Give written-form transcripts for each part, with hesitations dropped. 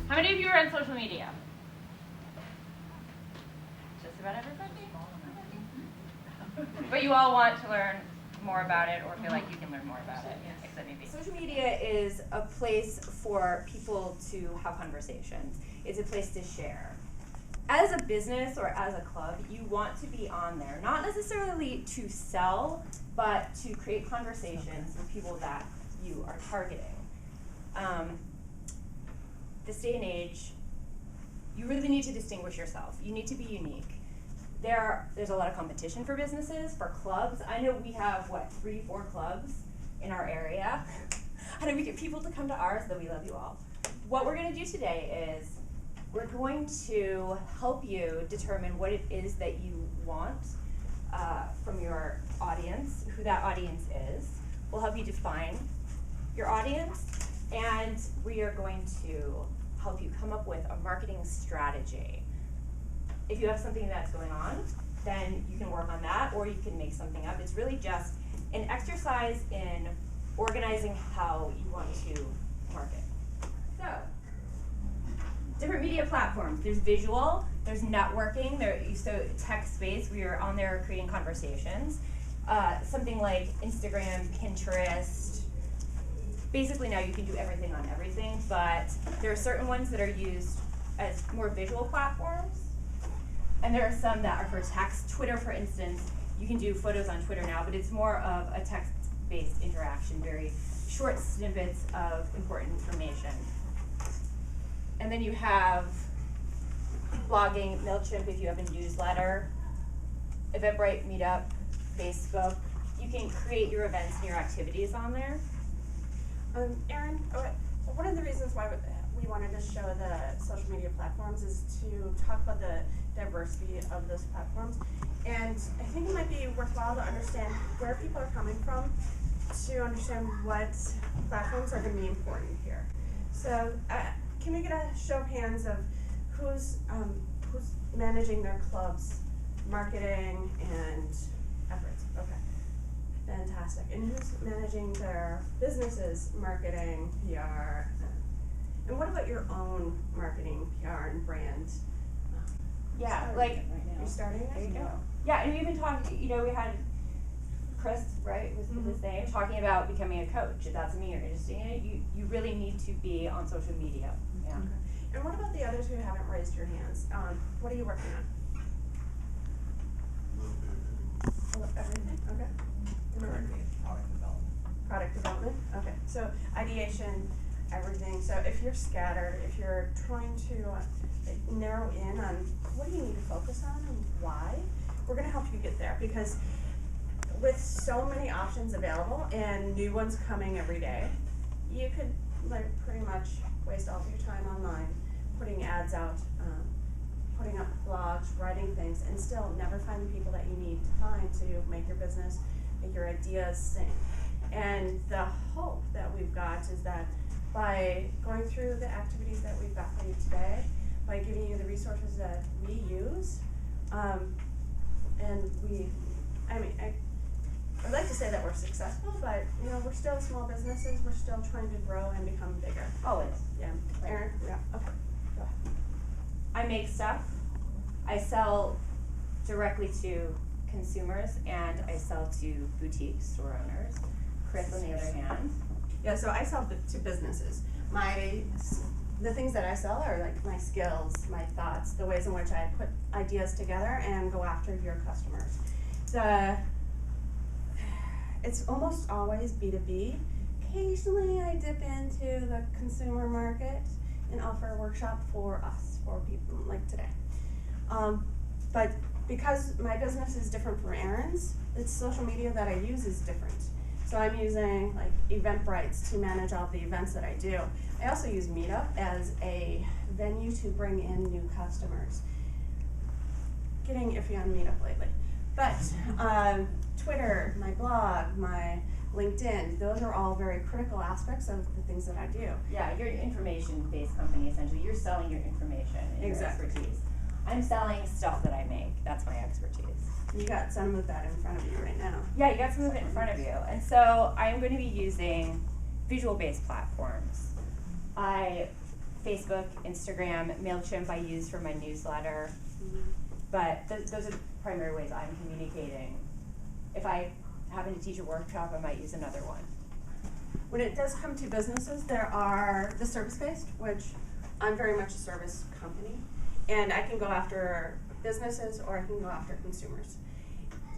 How many of you are on social media? Just about everybody? But you all want to learn more about it or feel like you can learn more about it, except maybe. Social media is a place for people to have conversations. It's a place to share. As a business or as a club, you want to be on there, not necessarily to sell, but to create conversations with people that you are targeting. This day and age, you really need to distinguish yourself. You need to be unique. There's a lot of competition for businesses, for clubs. I know we have, 3, 4 clubs in our area. How do we get people to come to ours, though we love you all? What we're gonna do today is we're going to help you determine what it is that you want from your audience, who that audience is. We'll help you define your audience, and we are going to help you come up with a marketing strategy. If you have something that's going on, then you can work on that, or you can make something up. It's really just an exercise in organizing how you want to market. So, different media platforms. There's visual, there's networking, so text-based, we are on there creating conversations. Something like Instagram, Pinterest. Basically now you can do everything on everything, but there are certain ones that are used as more visual platforms. And there are some that are for text. Twitter, for instance, you can do photos on Twitter now, but it's more of a text-based interaction, very short snippets of important information. And then you have blogging, MailChimp if you have a newsletter, Eventbrite, Meetup, Facebook. You can create your events and your activities on there. Erin, one of the reasons why we wanted to show the social media platforms is to talk about the diversity of those platforms. And I think it might be worthwhile to understand where people are coming from to understand what platforms are going to be important here. So can we get a show of hands of who's managing their club's marketing and efforts? Okay. Fantastic. And who's managing their businesses, marketing, PR? And what about your own marketing, PR, and brand? Yeah, you're starting it? There you go. Yeah, and we've been talking, we had Chris, right, was his name, talking about becoming a coach. If that's something you're interested in, you really need to be on social media. Yeah. Okay. And what about the others who haven't raised your hands? What are you working on? A little bit of everything. Okay. Product development. Okay. So ideation, everything. So if you're scattered, if you're trying to narrow in on what do you need to focus on and why, we're going to help you get there, because with so many options available and new ones coming every day, you could pretty much waste all of your time online, putting ads out, putting up blogs, writing things, and still never find the people that you need to find to make your business, make your ideas sing. And the hope that we've got is that by going through the activities that we've got for you today, by giving you the resources that we use, and I'd like to say that we're successful, but we're still small businesses. We're still trying to grow and become bigger. Always. Yeah. Erin? Yeah. Okay. Go ahead. I make stuff. I sell directly to consumers, and I sell to boutique store owners. Chris, on the other hand. Yeah, so I sell to businesses. The things that I sell are like my skills, my thoughts, the ways in which I put ideas together and go after your customers. It's almost always B2B. Occasionally I dip into the consumer market and offer a workshop for us, for people like today. But because my business is different from Erin's, the social media that I use is different. So I'm using Eventbrite to manage all the events that I do. I also use Meetup as a venue to bring in new customers. Getting iffy on Meetup lately. But Twitter, my blog, my LinkedIn, those are all very critical aspects of the things that I do. Yeah, you're an information-based company, essentially. You're selling your information and your expertise. I'm selling stuff that I make. That's my expertise. You got some of that in front of you right now. Yeah, you got some of it in front of you. And so I'm going to be using visual-based platforms. I Facebook, Instagram, MailChimp I use for my newsletter, but those are the primary ways I'm communicating. If I happen to teach a workshop, I might use another one. When it does come to businesses, there are the service-based, which I'm very much a service company, and I can go after businesses or I can go after consumers.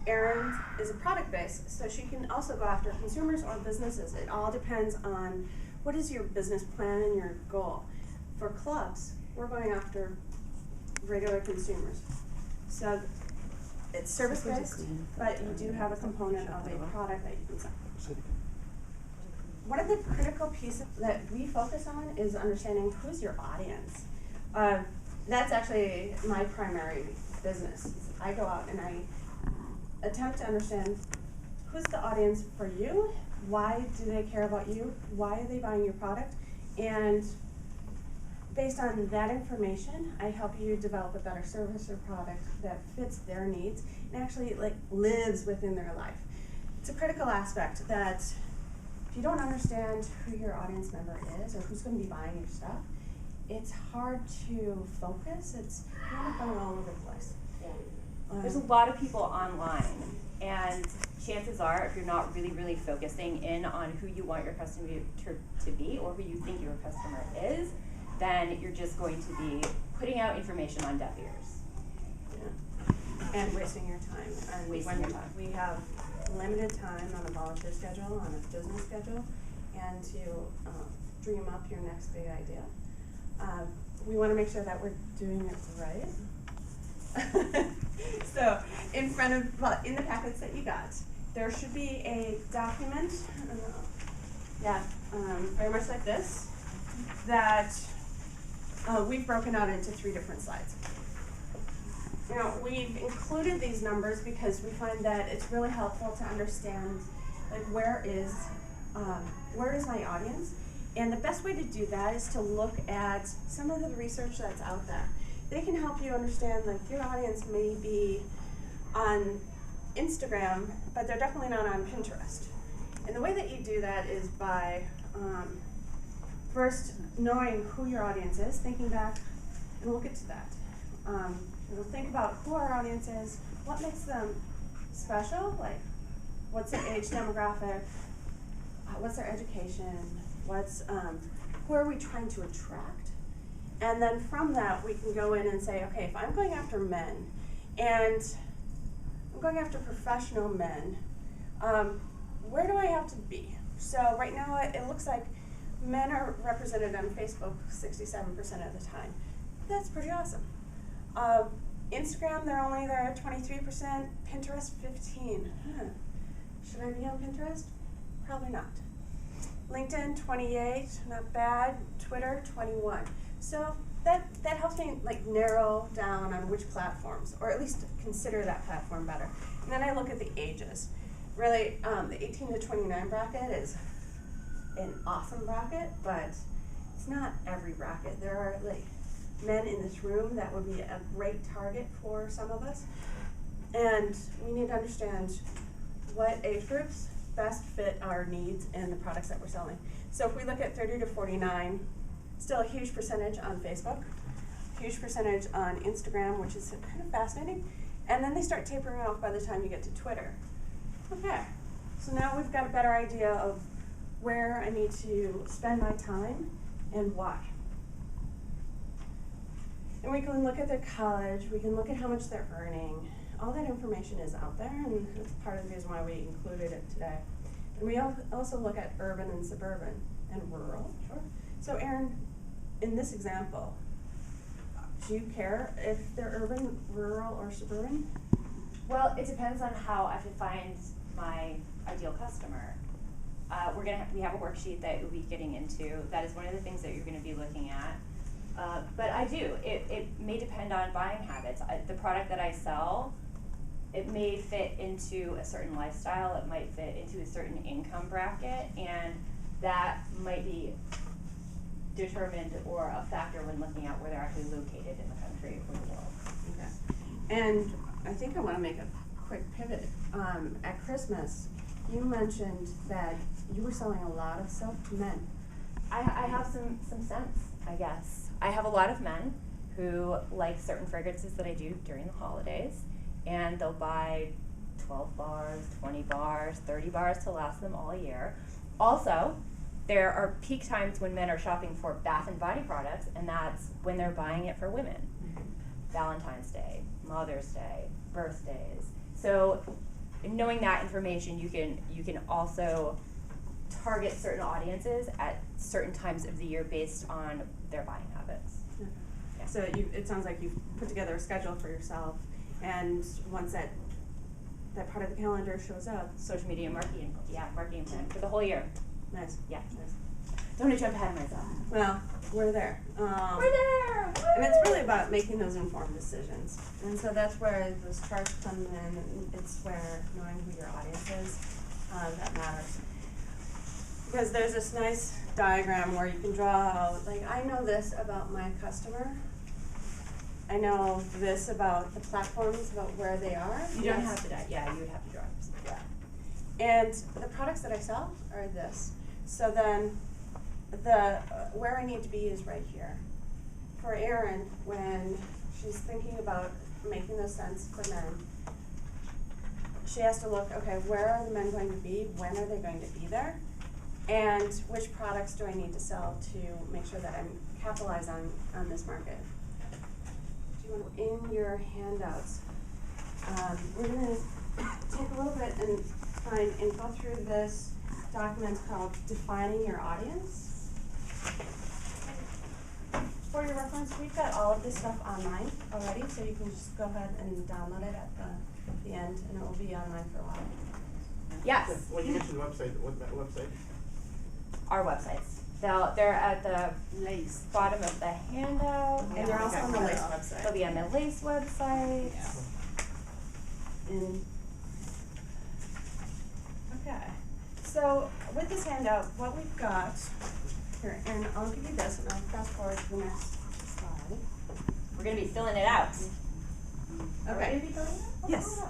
Erin is a product-based, so she can also go after consumers or businesses. It all depends on what is your business plan and your goal. For clubs, we're going after regular consumers. So it's service-based, but you do have a component of a product that you can sell. One of the critical pieces that we focus on is understanding who's your audience. That's actually my primary business. I go out and I attempt to understand who's the audience for you, why do they care about you, why are they buying your product, and based on that information, I help you develop a better service or product that fits their needs and actually lives within their life. It's a critical aspect that if you don't understand who your audience member is or who's going to be buying your stuff, it's hard to focus. You end up going all over the place. There's a lot of people online, and chances are, if you're not really focusing in on who you want your customer to be or who you think your customer is, then you're just going to be putting out information on deaf ears. Yeah. And wasting your time. And Wasting your time. We have limited time on a volunteer schedule, on a business schedule, and to dream up your next big idea. We want to make sure that we're doing it right. So in the packets that you got, there should be a document, very much like this, that we've broken out into 3 different slides. Now, we've included these numbers because we find that it's really helpful to understand where is my audience, and the best way to do that is to look at some of the research that's out there. They can help you understand your audience may be on Instagram, but they're definitely not on Pinterest. And the way that you do that is by first knowing who your audience is, thinking back, and we'll get to that. We'll think about who our audience is, what makes them special, what's their age demographic, what's their education, who are we trying to attract? And then from that, we can go in and say, okay, if I'm going after men, and I'm going after professional men, where do I have to be? So right now, it looks like men are represented on Facebook 67% of the time. That's pretty awesome. Instagram, they're only there 23%, Pinterest 15%. Should I be on Pinterest? Probably not. LinkedIn 28%, not bad. Twitter 21%. So that helps me narrow down on which platforms, or at least consider that platform better. And then I look at the ages. Really, the 18 to 29 bracket is an awesome bracket, but it's not every bracket. There are men in this room that would be a great target for some of us, and we need to understand what age groups best fit our needs and the products that we're selling. So if we look at 30 to 49, still a huge percentage on Facebook, huge percentage on Instagram, which is kind of fascinating, and then they start tapering off by the time you get to Twitter. Okay, so now we've got a better idea of where I need to spend my time and why. And we can look at their college, we can look at how much they're earning. All that information is out there, and that's part of the reason why we included it today. And we also look at urban and suburban and rural. Sure. So Erin, in this example, do you care if they're urban, rural, or suburban? Well, it depends on how I find my ideal customer. We have a worksheet that we'll be getting into. That is one of the things that you're going to be looking at. But I do. It may depend on buying habits. The product that I sell, it may fit into a certain lifestyle. It might fit into a certain income bracket, and that might be determined or a factor when looking at where they're actually located in the country or the world. Okay. And I think I want to make a quick pivot. At Christmas, you mentioned that you were selling a lot of soap to men. I have some sense, I guess. I have a lot of men who like certain fragrances that I do during the holidays, and they'll buy 12 bars, 20 bars, 30 bars to last them all year. Also, there are peak times when men are shopping for bath and body products, and that's when they're buying it for women. Valentine's Day, Mother's Day, birthdays. So knowing that information, you can also target certain audiences at certain times of the year based on their buying habits. Okay. Yeah. So it sounds like you've put together a schedule for yourself, and once that part of the calendar shows up, Social media marketing plan for the whole year. nice. Yeah. Nice. Don't want to jump ahead of myself. Well, we're there. We're there! And it's really about making those informed decisions. And so that's where those charts come in, and it's where knowing who your audience is, that matters. Because there's this nice diagram where you can draw out, like, I know this about my customer. I know this about the platforms, about where they are. You don't have to die. Yeah, you would have to draw yourself. Yeah. And the products that I sell are this. So then where I need to be is right here. For Erin, when she's thinking about making those scents for men, she has to look, okay, where are the men going to be? When are they going to be there? And which products do I need to sell to make sure that I'm capitalize on this market? Do you want, in your handouts, we're going to take a little bit and go through this document called Defining Your Audience. For your reference, we've got all of this stuff online already, so you can just go ahead and download it at the end, and it will be online for a while. Yes. Well, you mentioned the website. What's that website? Our websites. They're at the L.A.C.E. bottom of the handout. And they're also on the L.A.C.E. They'll website. be on the L.A.C.E. website. And okay, so with this handout, what we've got here, and I'll give you this, and I'll fast forward to the next slide. We're going to be filling it out. Are we Okay. gonna be filling it out? Yes.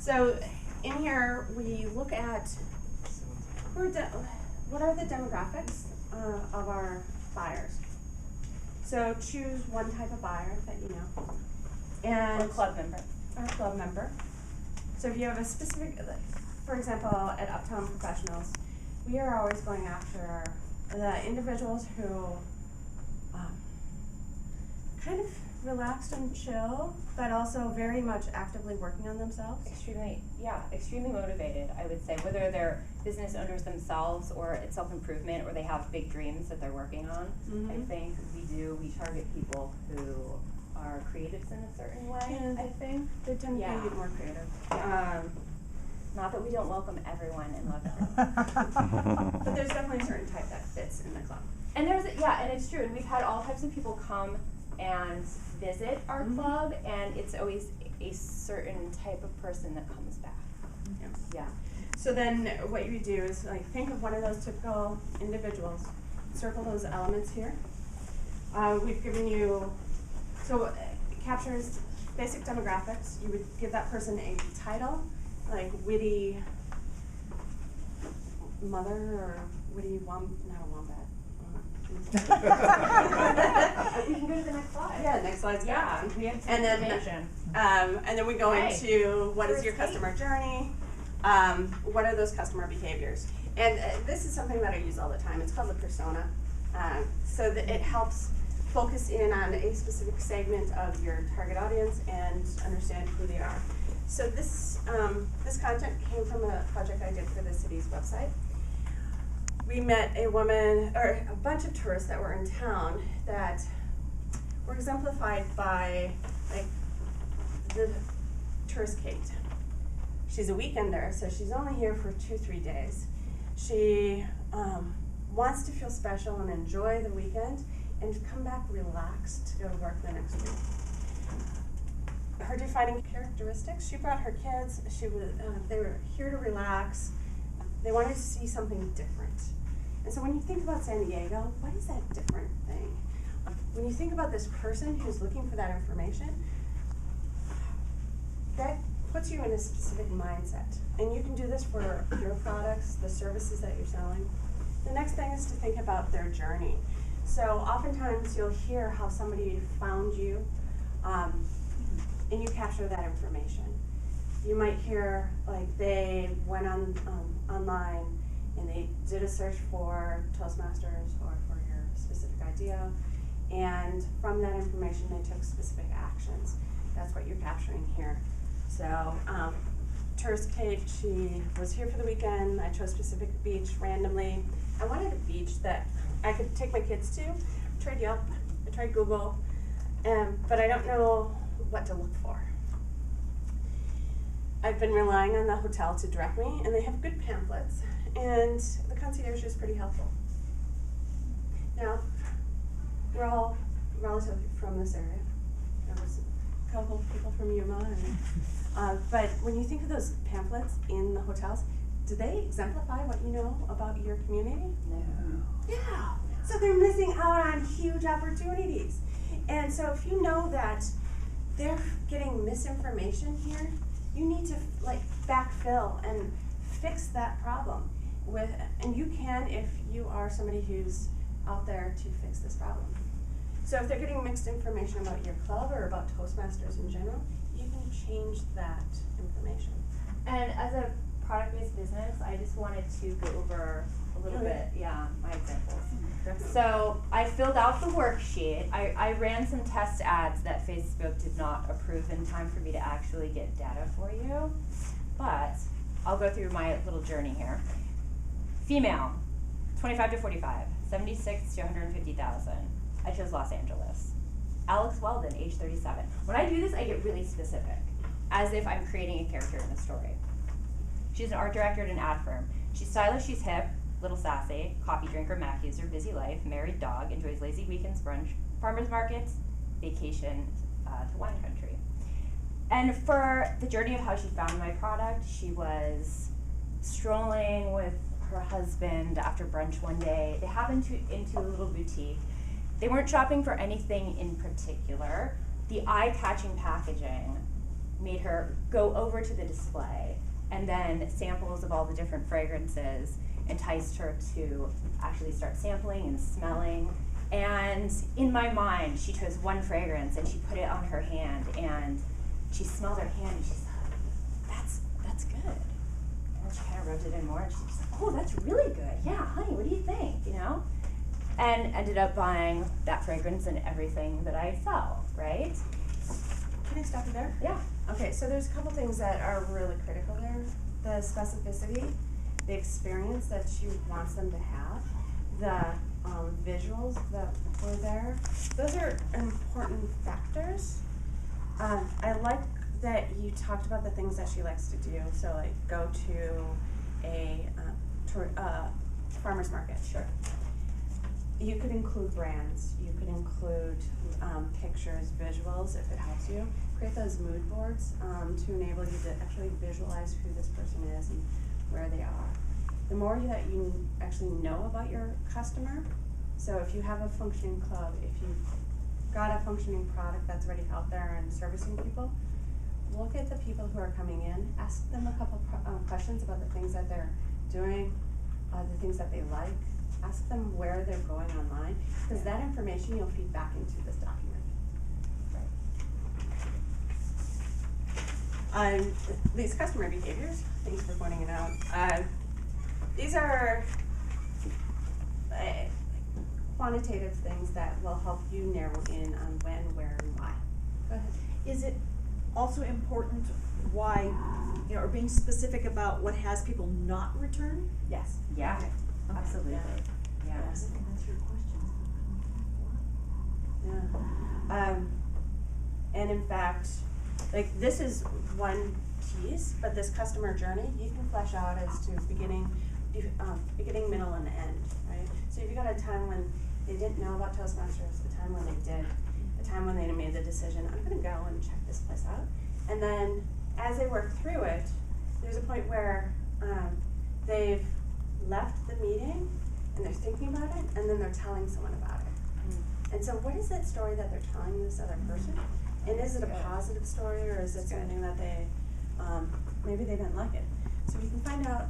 So in here we look at what are the demographics of our buyers. So choose one type of buyer that you know, and Or club member. or a club member. So if you have a specific, for example, at Uptown Professionals, we are always going after the individuals who kind of relaxed and chill, but also very much actively working on themselves. Extremely motivated, I would say, whether they're business owners themselves or it's self-improvement or they have big dreams that they're working on. Mhm. I think we target people who are creatives in a certain way, Yeah. I think. They tend Yeah. to be more creative. Not that we don't welcome everyone and love everyone. But there's definitely a certain type that fits in the club. And and it's true, and we've had all types of people come and visit our Mhm. club, and it's always a certain type of person that comes back. Yeah. Yeah. So then what you do is like think of one of those typical individuals, circle those elements here. We've given you, so it captures basic demographics. You would give that person a title, like witty mother or witty not a wombat. We can go to the next slide. Yeah, next slide's got Yeah, one. we have some And then, information. and then we go Right. into what is First your take. customer journey, what are those customer behaviors. And this is something that I use all the time. It's called the persona. So that it helps focus in on a specific segment of your target audience and understand who they are. So this content came from a project I did for the city's website. We met a woman, or a bunch of tourists that were in town that were exemplified by, like, the tourist Kate. She's a weekender, so she's only here for 2-3 days. She wants to feel special and enjoy the weekend and to come back relaxed to go to work the next week. Her defining characteristics, she brought her kids, they were here to relax, they wanted to see something different. And so when you think about San Diego, what is that different thing? When you think about this person who's looking for that information, that puts you in a specific mindset. And you can do this for your products, the services that you're selling. The next thing is to think about their journey. So oftentimes you'll hear how somebody found you, and you capture that information. You might hear like they went on online and they did a search for Toastmasters or for your specific idea, and from that information they took specific actions. That's what you're capturing here. So tourist Kate, she was here for the weekend. I chose Pacific Beach randomly. I wanted a beach that I could take my kids to. I tried Yelp, I tried Google, but I don't know what to look for. I've been relying on the hotel to direct me, and they have good pamphlets, and the concierge is pretty helpful. Now, we're all relatively from this area. There was a couple of people from Yuma, but when you think of those pamphlets in the hotels, do they exemplify what you know about your community? No. Yeah. So they're missing out on huge opportunities. And so if you know that they're getting misinformation here, you need to like backfill and fix that problem with, and you can if you are somebody who's out there to fix this problem. So if they're getting mixed information about your club or about Toastmasters in general, you can change that information. And as a product-based business, I just wanted to go over a little bit, my examples. So I filled out the worksheet. I ran some test ads that Facebook did not approve in time for me to actually get data for you, but I'll go through my little journey here. Female, 25 to 45, 76 to 150,000. I chose Los Angeles. Alex Weldon, age 37. When I do this, I get really specific, as if I'm creating a character in a story. She's an art director at an ad firm. She's stylish, she's hip, little sassy, coffee drinker, Mac user, busy life, married dog, enjoys lazy weekends, brunch, farmers markets, vacation to wine country. And for the journey of how she found my product, she was strolling with her husband after brunch one day. They happened into a little boutique. They weren't shopping for anything in particular. The eye-catching packaging made her go over to the display, and then samples of all the different fragrances enticed her to actually start sampling and smelling. And in my mind, she chose one fragrance and she put it on her hand, and she smelled her hand and she said, that's good. And then she kind of rubbed it in more and she said, oh, that's really good. Yeah, honey, what do you think, And ended up buying that fragrance and everything that I sell, right? Can I stop you there? Yeah. Okay, so there's a couple things that are really critical there. The specificity, the experience that she wants them to have, the visuals that were there. Those are important factors. I like that you talked about the things that she likes to do. So like go to a farmer's market. Sure. You could include brands. You could include pictures, visuals, if it helps you. Create those mood boards to enable you to actually visualize who this person is and where they are. The more that you actually know about your customer, so if you have a functioning club, if you've got a functioning product that's already out there and servicing people, look at the people who are coming in, ask them a couple questions about the things that they're doing, the things that they like. Ask them where they're going online, because that information you'll feed back into this document. These customer behaviors, thanks for pointing it out. These are quantitative things that will help you narrow in on when, where, and why. Go ahead. Is it also important why, or being specific about what has people not return? Yes. Yeah. Okay. Absolutely. Yeah. Yes. That's your question. Yeah. And in fact, like this is one piece, but this customer journey you can flesh out as to beginning, middle, and end, right? So if you got a time when they didn't know about Toastmasters, a time when they did, a time when they made the decision, I'm gonna go and check this place out. And then as they work through it, there's a point where they've left the meeting and they're thinking about it, and then they're telling someone about it. And so what is that story that they're telling this other person? And is it a positive story, or is it something that they, maybe they didn't like it? So we can find out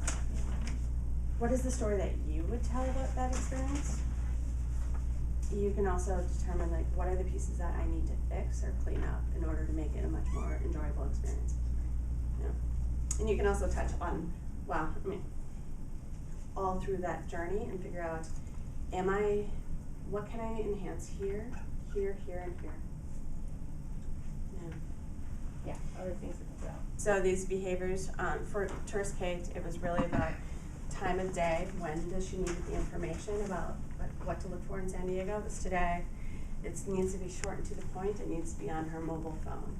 what is the story that you would tell about that experience? You can also determine like what are the pieces that I need to fix or clean up in order to make it a much more enjoyable experience. Yeah. And you can also touch on, well, I mean, all through that journey and figure out, what can I enhance here, here, here, and here? Yeah. Yeah, other things to think about. So these behaviors, for Tourist Kate, it was really about time of day, when does she need the information about what to look for in San Diego. This today, it needs to be short and to the point, it needs to be on her mobile phone.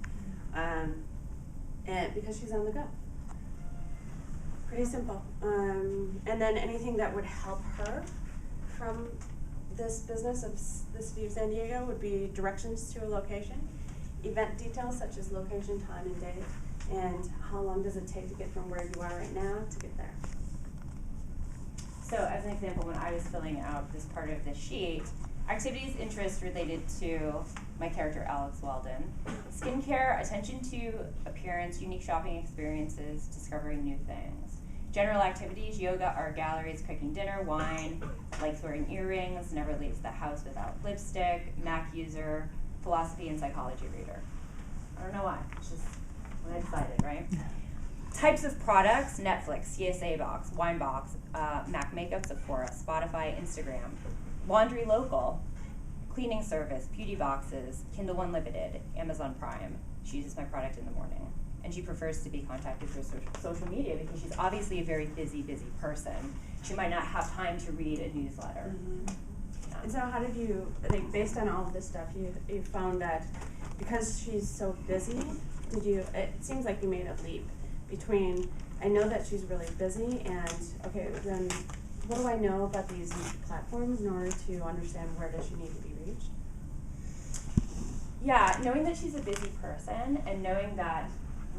And because she's on the go. Pretty simple. And then anything that would help her from this business of this view of San Diego would be directions to a location, event details such as location, time, and date, and how long does it take to get from where you are right now to get there. So as an example, when I was filling out this part of the sheet, activities, interests related to my character Alex Walden, skincare, attention to appearance, unique shopping experiences, discovering new things. General activities, yoga, art galleries, cooking dinner, wine, likes wearing earrings, never leaves the house without lipstick, Mac user, philosophy and psychology reader. I don't know why, it's just what I decided, right? Types of products, Netflix, CSA box, wine box, Mac makeup, Sephora, Spotify, Instagram. Laundry local, cleaning service, beauty boxes, Kindle Unlimited, Amazon Prime. She uses my product in the morning. And she prefers to be contacted through social media because she's obviously a very busy person. She might not have time to read a newsletter. Mm-hmm. And so how did you, like, based on all of this stuff, you found that because she's so busy, it seems like you made a leap between, I know that she's really busy, and okay, then what do I know about these platforms in order to understand where does she need to be reached? Yeah, knowing that she's a busy person and knowing that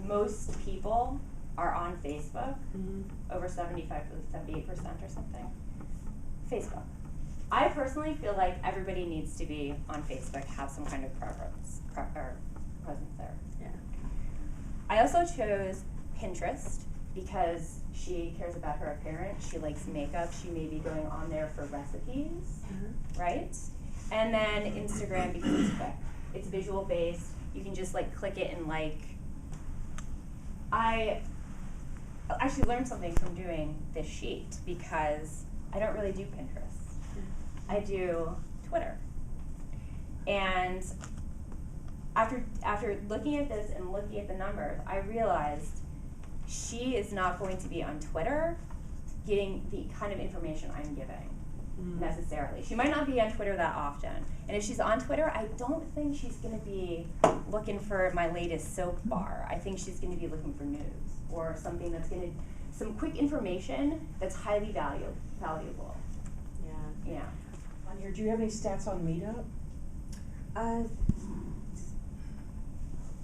most people are on Facebook, over 75 to 78% or something. Facebook. I personally feel like everybody needs to be on Facebook, have some kind of presence there. Yeah. I also chose Pinterest because she cares about her appearance, she likes makeup, she may be going on there for recipes, right? And then Instagram because it's quick. It's visual based, you can just like click it and like. I actually learned something from doing this sheet because I don't really do Pinterest. I do Twitter. And after looking at this and looking at the numbers, I realized she is not going to be on Twitter getting the kind of information I'm giving necessarily. She might not be on Twitter that often. And if she's on Twitter, I don't think she's going to be looking for my latest soap bar. I think she's going to be looking for news or something that's going to, some quick information that's highly valuable. Yeah. Yeah. On here, do you have any stats on Meetup?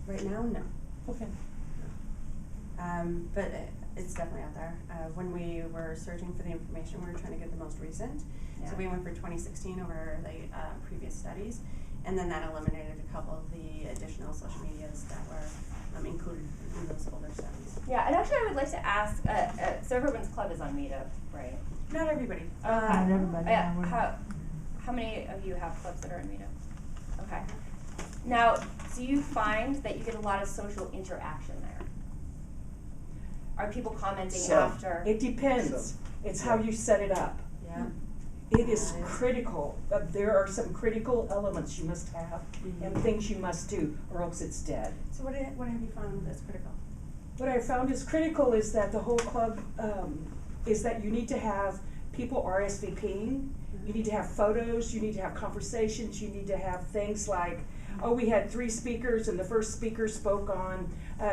Right now, no. Okay. But it's definitely out there. When we were searching for the information, we were trying to get the most recent. Yeah. So we went for 2016 over the previous studies, and then that eliminated a couple of the additional social medias that were included in those older studies. Yeah, and actually I would like to ask, so everyone's club is on Meetup, right? Not everybody. Not everybody. How many of you have clubs that are in Meetup? Okay. Now, do you find that you get a lot of social interaction there? Are people commenting after? It depends. It's how you set it up. Yeah. It is critical. There are some critical elements you must have and things you must do, or else it's dead. So what have you found that's critical? What I found is critical is that the whole club, is that you need to have people RSVPing, you need to have photos, you need to have conversations, you need to have things like, oh, we had 3 speakers and the first speaker spoke on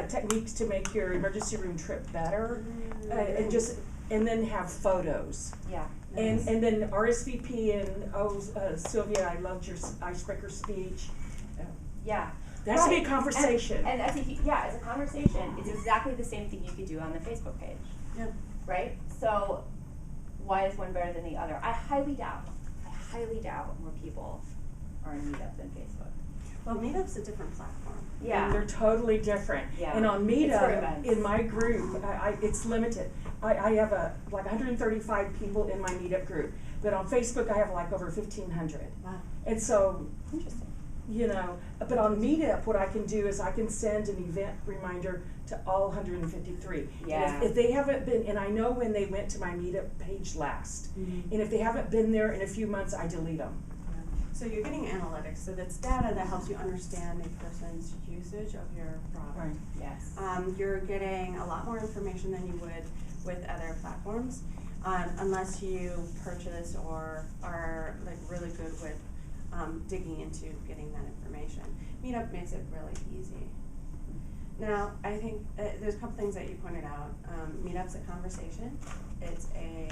techniques to make your emergency room trip better, and then have photos. Yeah. And then RSVP and, Sylvia, I loved your icebreaker speech. Yeah. That has to be a conversation. And I think, yeah, as a conversation, it's exactly the same thing you could do on the Facebook page. Yeah. Right? So, why is one better than the other? I highly doubt more people are in Meetup than Facebook. Well, Meetup's a different platform. Yeah. They're totally different. Yeah. And on It's for Meetup, events. in my group, it's limited. I have like 135 people in my Meetup group, but on Facebook I have like over 1,500. Wow. And so, Interesting. you know, but on Meetup, what I can do is I can send an event reminder to all 153. Yeah. And if they haven't been, and I know when they went to my Meetup page last, Mm-hmm. and if they haven't been there in a few months, I delete them. So you're getting analytics, so that's data that helps you understand a person's usage of your product. Yes. You're getting a lot more information than you would with other platforms, unless you purchase or are like really good with digging into getting that information. Meetup makes it really easy. Now, I think there's a couple things that you pointed out. Meetup's a conversation. It's a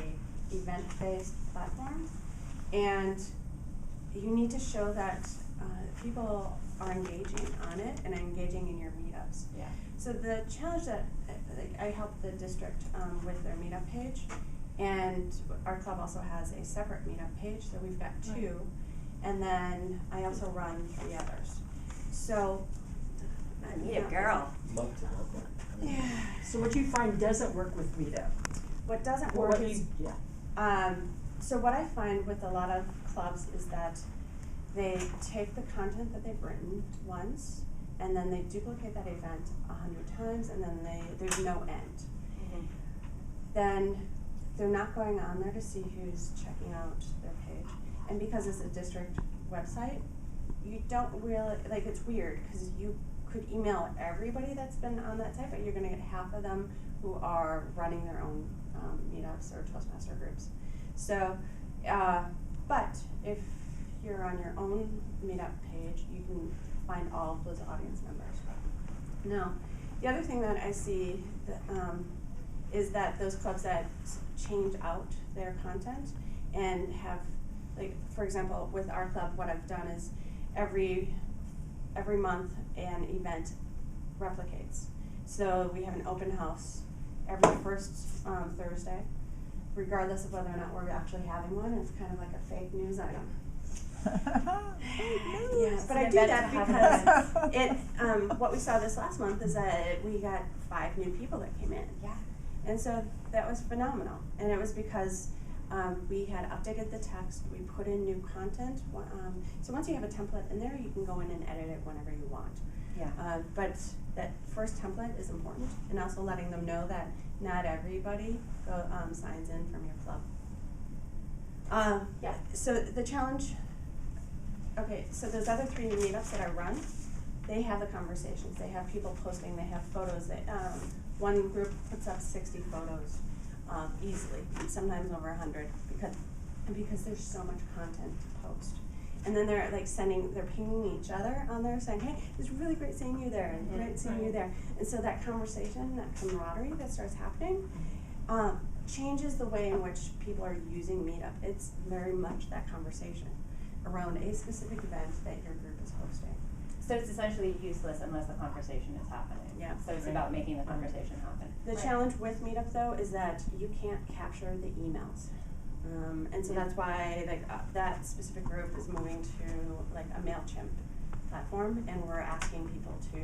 event-based platform, and you need to show that people are engaging on it and engaging in your meetups. Yeah. So the challenge that I help the district with their meetup page, and our club also has a separate meetup page, so we've got two, and then I also run 3 others. So, Meetup girl. Love to love that. I mean, yeah, So what you find doesn't work with Meetup? what doesn't What work do is you, yeah. So what I find with a lot of clubs is that they take the content that they've written once, and then they duplicate that event 100 times, and then there's no end. Mm-hmm. Then they're not going on there to see who's checking out their page. And because it's a district website, you don't really, like, it's weird, because you could email everybody that's been on that site, but you're gonna get half of them who are running their own meetups or Toastmaster groups. So, but if you're on your own meetup page, you can find all of those audience members. Now, the other thing that I see that, is that those clubs that change out their content and have, like, for example, with our club, what I've done is every month an event replicates. So we have an open house every first Thursday, regardless of whether or not we're actually having one. It's kind of like a fake news item. Yeah, but I do that because it. What we saw this last month is that we got 5 new people that came in. Yeah. And so that was phenomenal, and it was because we had updated the text, we put in new content. So once you have a template in there, you can go in and edit it whenever you want. Yeah. But that first template is important, and also letting them know that not everybody signs in from your club. Yeah. So the challenge, okay, so those other 3 meetups that I run, they have the conversations, they have people posting, they have photos. One group puts up 60 photos easily, sometimes over 100, because there's so much content to post. And then they're like they're pinging each other on there saying, hey, it's really great seeing you there, and great seeing you there. And so that conversation, that camaraderie that starts happening, changes the way in which people are using Meetup. It's very much that conversation around a specific event that your group is hosting. So it's essentially useless unless the conversation is happening. Yeah. So it's about making the conversation happen. The challenge with Meetup, though, is that you can't capture the emails. And so that's why that specific group is moving to like a MailChimp platform, and we're asking people to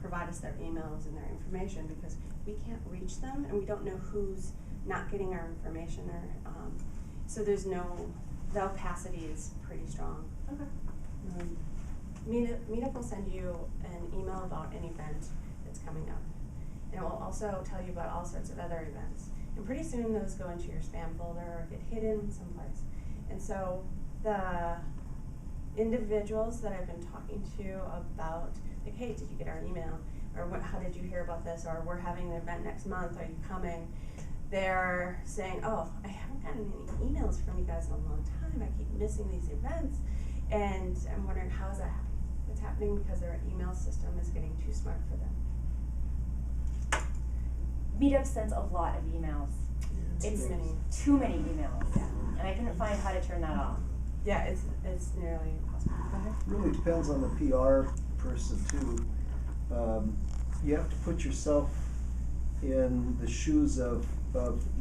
provide us their emails and their information because we can't reach them and we don't know who's not getting our information, or so the opacity is pretty strong. Okay. Meetup will send you an email about an event that's coming up, and it will also tell you about all sorts of other events. And pretty soon those go into your spam folder or get hidden someplace. And so the individuals that I've been talking to about, like, hey, did you get our email? Or how did you hear about this? Or we're having an event next month, are you coming? They're saying, oh, I haven't gotten any emails from you guys in a long time. I keep missing these events. And I'm wondering, how is that happening? It's happening because their email system is getting too smart for them. Meetup sends a lot of emails. It's too many emails. Yeah. And I couldn't find how to turn that off. Yeah, it's nearly impossible. Go ahead. Really depends on the PR person too. You have to put yourself in the shoes of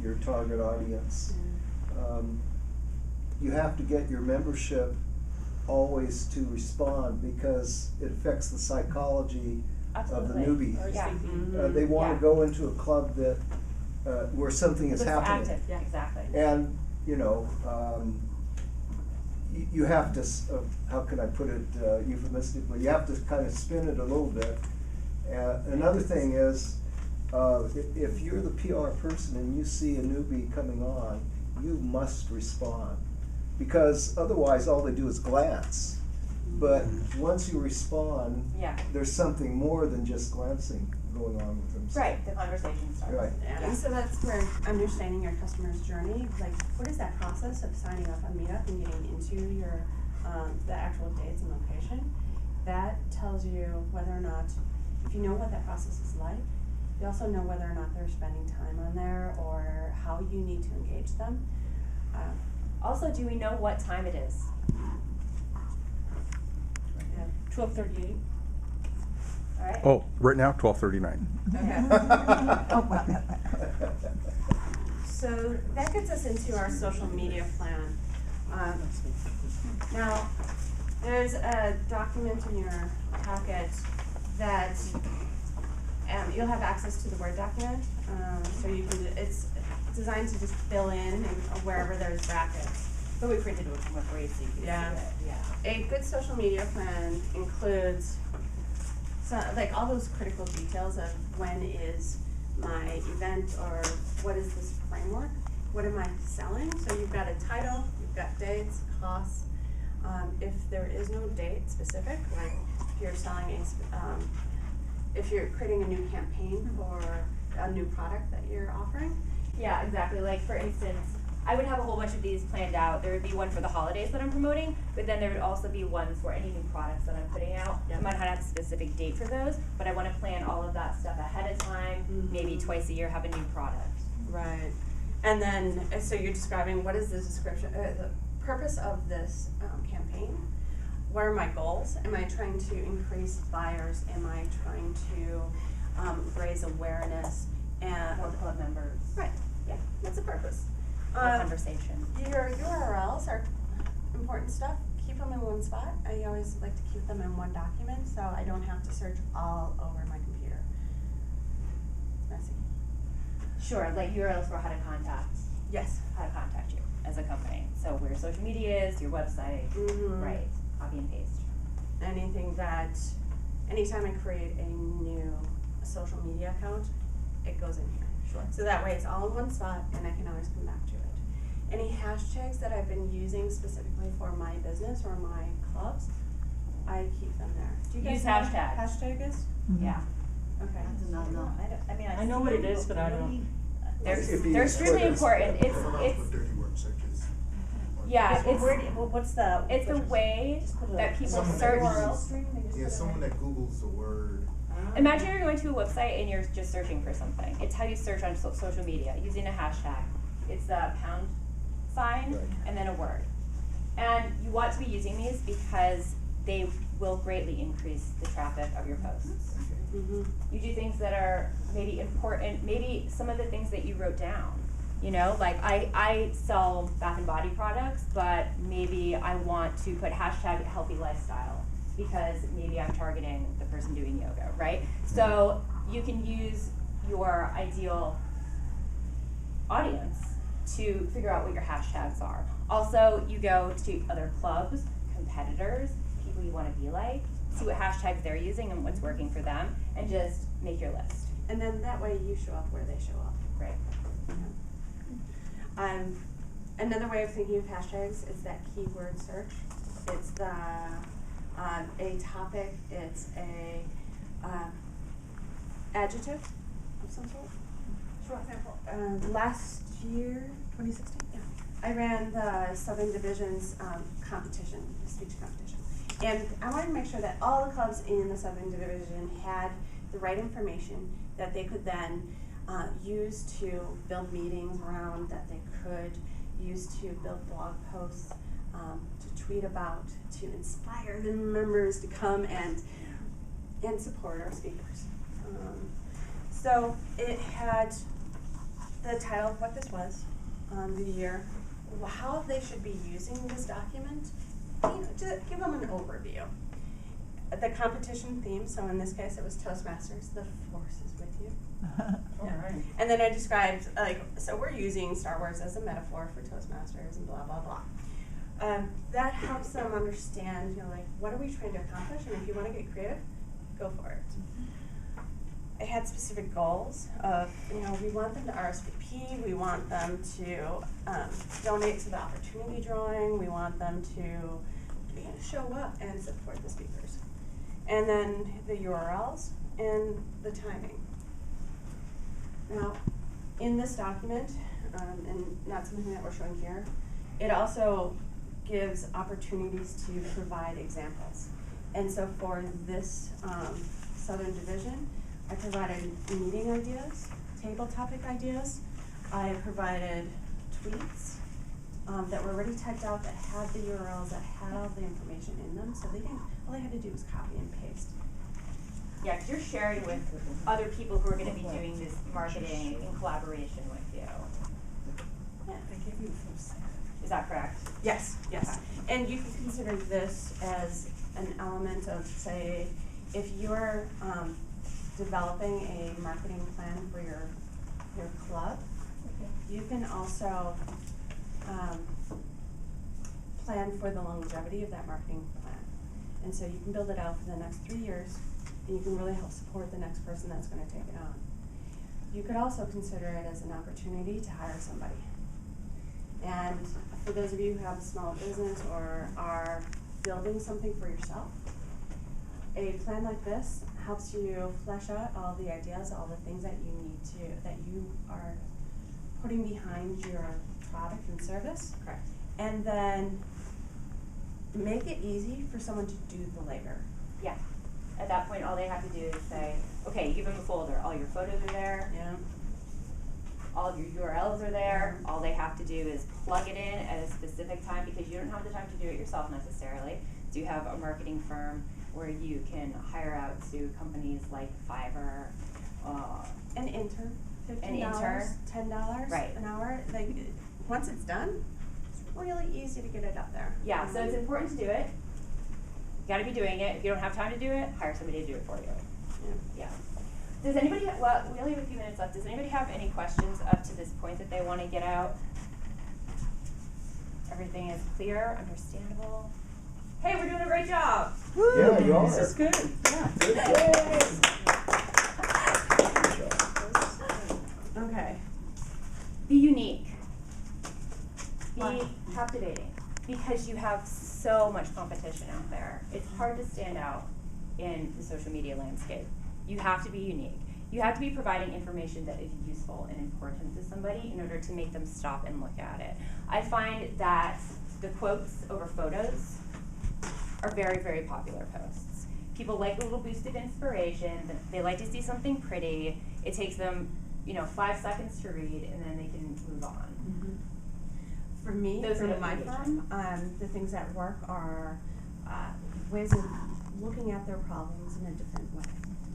your target audience. You have to get your membership always to respond because it affects the psychology of the Absolutely. newbie. Yeah. They wanna Yeah. go into a club that, where something is Looks happening. active, yeah, exactly. And, you know, you have to, how can I put it euphemistically, you have to kind of spin it a little bit. Another thing is, if you're the PR person and you see a newbie coming on, you must respond. Because otherwise, all they do is glance. But once you respond, Yeah. there's something more than just glancing going on with them. Right, the conversation starts. Right. And so that's where understanding your customer's journey, like what is that process of signing up on Meetup and getting into your, the actual dates and location? That tells you whether or not, if you know what that process is like, you also know whether or not they're spending time on there or how you need to engage them. Also, do we know what time it is? 12:38. All right? Oh, right now, 12:39. Okay. So that gets us into our social media plan. Now, there's a document in your packet that you'll have access to the Word document. So you can, it's designed to just fill in and wherever there's brackets. But we printed it with grades so you can Yeah. see it, yeah. A good social media plan includes like all those critical details of when is my event or what is this framework? What am I selling? So you've got a title, you've got dates, costs. If there is no date specific, like if you're selling if you're creating a new campaign for a new product that you're offering. Yeah, exactly. Like for instance, I would have a whole bunch of these planned out. There would be one for the holidays that I'm promoting, but then there would also be one for any new products that I'm putting out. Yep. I might not have a specific date for those, but I wanna plan all of that stuff ahead of time, maybe twice a year have a new product. Right. And then, so you're describing what is the description, the purpose of this campaign? What are my goals? Am I trying to increase buyers? Am I trying to raise awareness? And More club members. right, yeah, that's the purpose. More conversation. Your URLs are important stuff. Keep them in one spot. I always like to keep them in one document so I don't have to search all over my computer. It's messy. Sure, like URLs for how to contact you as a company. So where your social media is, your website, Mhm. right, copy and paste. Anything that, anytime I create a new social media account, it goes in here. Sure. So that way it's all in one spot and I can always come back to it. Any hashtags that I've been using specifically for my business or my clubs, I keep them there. Do you guys Use know what hashtags. hashtag is? Yeah. Okay. I know what it is, but I don't. They're, If you they're use extremely Twitter. important. It's, yeah, it's, What's the? it's the way that people Someone search. Yeah, someone that Googles the word. Imagine you're going to a website and you're just searching for something. It's how you search on social media, using a hashtag. It's the pound sign Right. and then a word. And you want to be using these because they will greatly increase the traffic of your posts. Mm-hmm. You do things that are maybe important, maybe some of the things that you wrote down. You know, like I sell bath and body products, but maybe I want to put hashtag healthy lifestyle because maybe I'm targeting the person doing yoga, right? So you can use your ideal audience to figure out what your hashtags are. Also, you go to other clubs, competitors, people you want to be like, see what hashtags they're using and what's working for them, and just make your list. And then that way you show up where they show up. Great. Another way of thinking of hashtags is that keyword search. It's the a topic. It's a adjective of some sort. For example, last year, 2016, yeah, I ran the Southern Division's competition, the speech competition, and I wanted to make sure that all the clubs in the Southern Division had the right information that they could then use to build meetings around, that they could use to build blog posts, to tweet about, to inspire the members to come and support our speakers. So it had the title of what this was, the year, how they should be using this document, just give them an overview. The competition theme, so in this case it was Toastmasters, the force is with you. Alright. And then I described, like, so we're using Star Wars as a metaphor for Toastmasters and blah, blah, blah. That helps them understand, you know, like, what are we trying to accomplish, and if you wanna get creative, go for it. I had specific goals of, you know, we want them to RSVP, we want them to donate to the opportunity drawing, we want them to, you know, show up and support the speakers. And then the URLs and the timing. Now, in this document, and not something that we're showing here, it also gives opportunities to provide examples. And so for this Southern Division, I provided meeting ideas, table topic ideas. I provided tweets that were already typed out that had the URLs, that had all the information in them, so all they had to do was copy and paste. Yeah, because you're sharing with other people who are going to be doing this marketing in collaboration with you. Yeah. They give you a full Is that correct? Yes, yes. And you can consider this as an element of, say, if you're developing a marketing plan for your club, you can also plan for the longevity of that marketing plan. And so you can build it out for the next 3 years, and you can really help support the next person that's gonna take it on. You could also consider it as an opportunity to hire somebody. And for those of you who have a small business or are building something for yourself, a plan like this helps you flesh out all the ideas, all the things that you are putting behind your product and service. Correct. And then make it easy for someone to do the labor. Yeah. At that point, all they have to do is say, okay, give them a folder. All your photos are there. Yeah. All of your URLs are there. All they have to do is plug it in at a specific time, because you don't have the time to do it yourself necessarily. So you have a marketing firm where you can hire out to companies like Fiverr. An intern, $15, An intern. $10 Right. an hour. Like, once it's done, it's really easy to get it up there. Yeah, so it's important to do it. You gotta be doing it. If you don't have time to do it, hire somebody to do it for you. Yeah. Does anybody, well, we only have a few minutes left. Does anybody have any questions up to this point that they wanna get out? Everything is clear, understandable? Hey, we're doing a great job. Yeah, you are. This is good, yeah. Good job. Okay. Be unique. Be Why? captivating. Because you have so much competition out there. It's hard to stand out in the social media landscape. You have to be unique. You have to be providing information that is useful and important to somebody in order to make them stop and look at it. I find that the quotes over photos are very, very popular posts. People like a little boost of inspiration. They like to see something pretty. It takes them, 5 seconds to read, and then they can move on. Mm-hmm. For me, Those for are my the firm, the things that work are ways of looking at their problems in a different way.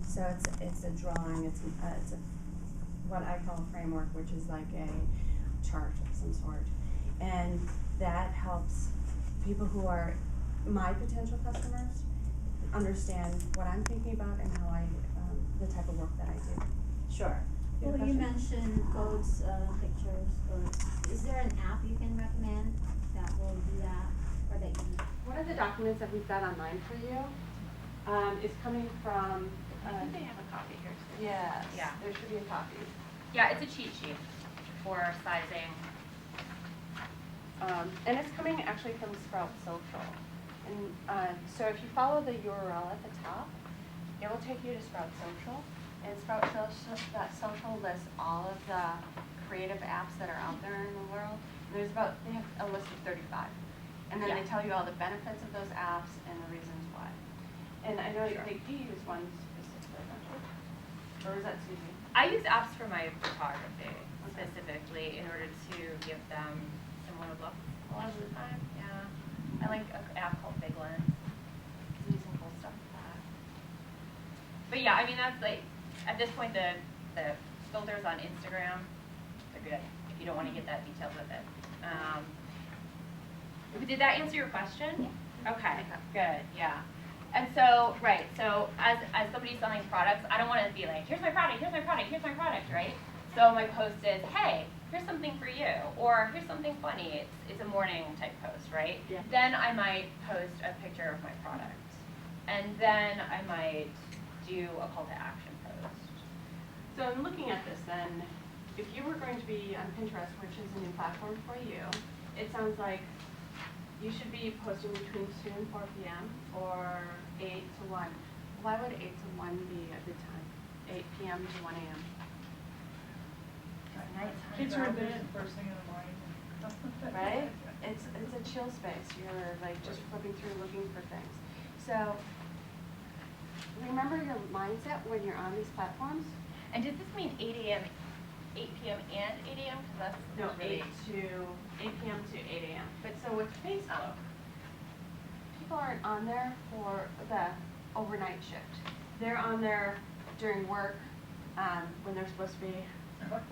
So it's a drawing, it's a what I call a framework, which is like a chart of some sort, and that helps people who are my potential customers understand what I'm thinking about and how the type of work that I do. Sure. You have a Well, you question? mentioned codes, pictures, or is there an app you can recommend that will do that, or that you? One of the documents that we've got online for you is coming from. I think they have a copy here too. Yes. Yeah. There should be a copy. Yeah, it's a cheat sheet for sizing. And it's coming actually from Sprout Social. And so if you follow the URL at the top, it will take you to Sprout Social. And Sprout Social lists all of the creative apps that are out there in the world. And they have a list of 35. And then they tell you all the benefits of those apps and the reasons why. And I know Sure. that you use one specifically, don't you? Or is that Susie? I use apps for my photography specifically in order to give them similar look a lot of the time. Yeah. I like an app called Big Lens. You can do some cool stuff with that. But yeah, I mean, that's like, at this point, the filters on Instagram, they're good if you don't want to get that detailed with it. Did that answer your question? Yeah. Okay, good, yeah. And so, right, so as somebody selling products, I don't want to be like, here's my product, here's my product, here's my product, right? So my post is, hey, here's something for you, or here's something funny. It's a morning type post, right? Yeah. Then I might post a picture of my product. And then I might do a call to action post. So in looking at this then, if you were going to be on Pinterest, which is a new platform for you, it sounds like you should be posting between 2 and 4 p.m. or 8 to 1. Why would 8 to 1 be a good time? 8 p.m. to 1 a.m. Kids are in bed first thing in the morning. Right? It's a chill space. You're like just flipping through looking for things. So remember your mindset when you're on these platforms. And does this mean 8 a.m., 8 p.m. and 8 a.m.? Because that's No, really 8 p.m. to 8 a.m. But so with Facebook, people aren't on there for the overnight shift. They're on there during work when they're supposed to be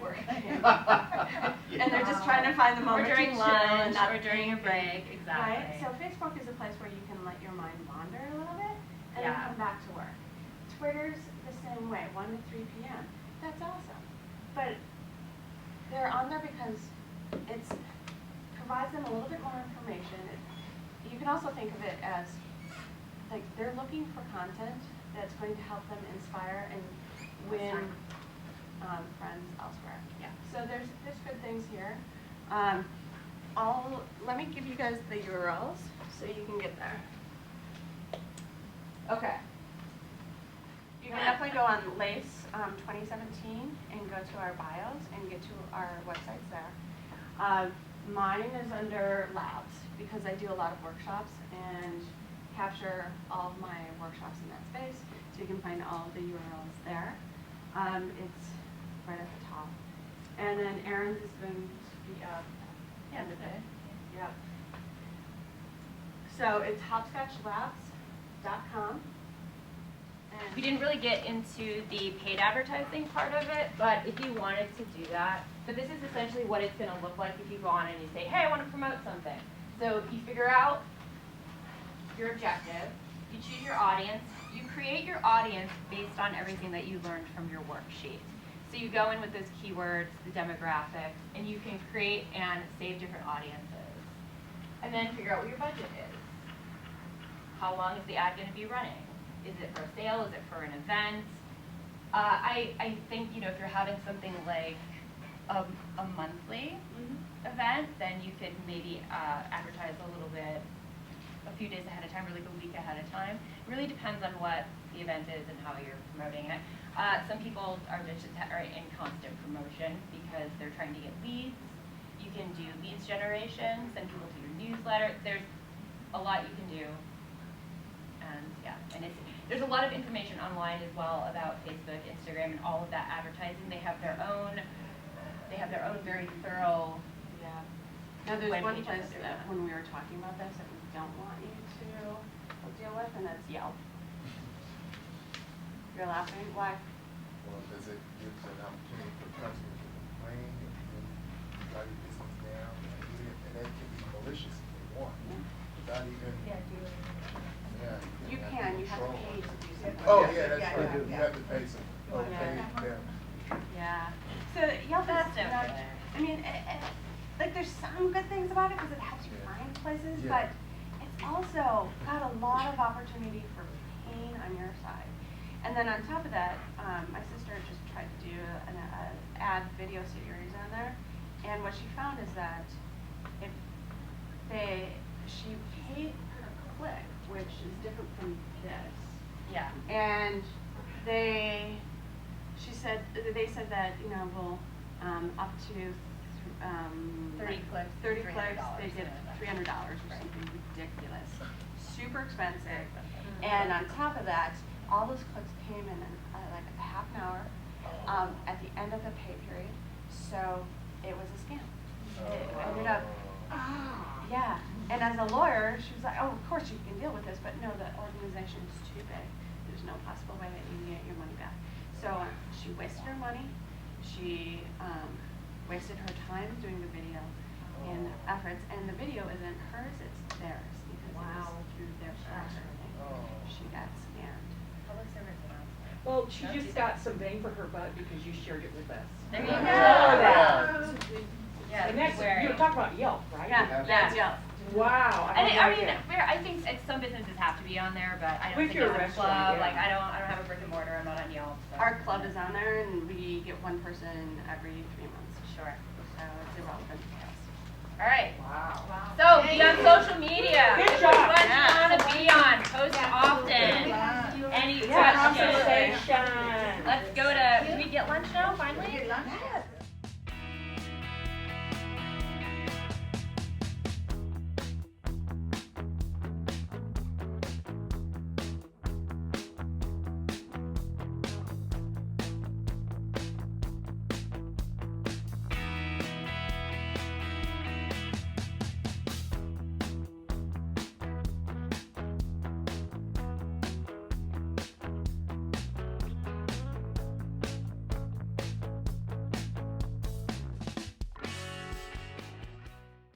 working. And they're just trying to find the or moment to during chill lunch, and not or during a break, exactly. Right? So Facebook is a place where you can let your mind wander a little bit and Yeah. then come back to work. Twitter's the same way, 1 to 3 p.m. That's awesome. But they're on there because it provides them a little bit more information. You can also think of it as like they're looking for content that's going to help them inspire and win friends elsewhere. Yeah. So there's good things here. Let me give you guys the URLs so you can get there. Okay. You can definitely go on L.A.C.E 2017 and go to our bios and get to our websites there. Mine is under labs because I do a lot of workshops and capture all of my workshops in that space, so you can find all of the URLs there. It's right at the top. And then Erin's is going to be up end of it. Yep. So it's hopscotchlabs.com. We didn't really get into the paid advertising part of it, but if you wanted to do that, so this is essentially what it's going to look like if you go on and you say, hey, I want to promote something. So you figure out your objective, you choose your audience, you create your audience based on everything that you learned from your worksheet. So you go in with those keywords, the demographics, and you can create and save different audiences. And then figure out what your budget is. How long is the ad going to be running? Is it for a sale? Is it for an event? I think, you know, if you're having something like a monthly event, then you could maybe advertise a little bit a few days ahead of time or like a week ahead of time. It really depends on what the event is and how you're promoting it. Some people are just in constant promotion because they're trying to get leads. You can do leads generation, send people to your newsletter. There's a lot you can do. And yeah, and there's a lot of information online as well about Facebook, Instagram, and all of that advertising. They have their own very thorough. Yeah. Now there's web one pages place they're that done. when we were talking about this that we don't want you to deal with, and that's Yelp. You're laughing? Why? Well, because it gives an opportunity for customers to complain and try your business down, and that can be malicious if they want, without even. Yeah, You can. You have to pay to do something. Oh, yeah, that's right. You have to pay some, pay them. Yeah. So Yelp That's is not, okay. I mean, like there's some good things about it because it helps you find places, Yeah. but it's also got a lot of opportunity for pain on your side. And then on top of that, my sister just tried to do an ad video series on there, and what she found is that if she paid per click, which is different from this. Yeah. And they said that, you know, well, up to 30 clicks, 30 clicks, they $300, get $300 or Right. something ridiculous. Super expensive. And on top of that, all those clicks came in like a half an hour at the end of the pay period. So it was a scam. It ended up, yeah. And as a lawyer, she was like, oh, of course you can deal with this, but no, the organization is too big. There's no possible way that you can get your money back. So she wasted her money. She wasted her time doing the video and efforts. And the video isn't hers, it's theirs because it was through their thing. She got scanned. Public service announcement. Well, she just got some bang for her buck because you shared it with us. There you Oh, go. that. Yeah, And that's, wearing. you're talking about Yelp, right? Yeah, that's Yelp. Wow, I I had mean, no idea. I think some businesses have to be on there, but I don't If think you're as a a club, restaurant, yeah. like I don't have a brick and mortar, I'm not on Yelp. So. Our club is on there and we get one person every 3 months. Sure. So it's irrelevant to us. All right. Wow. So be on social media. Good This is job. what Yeah. you want to be.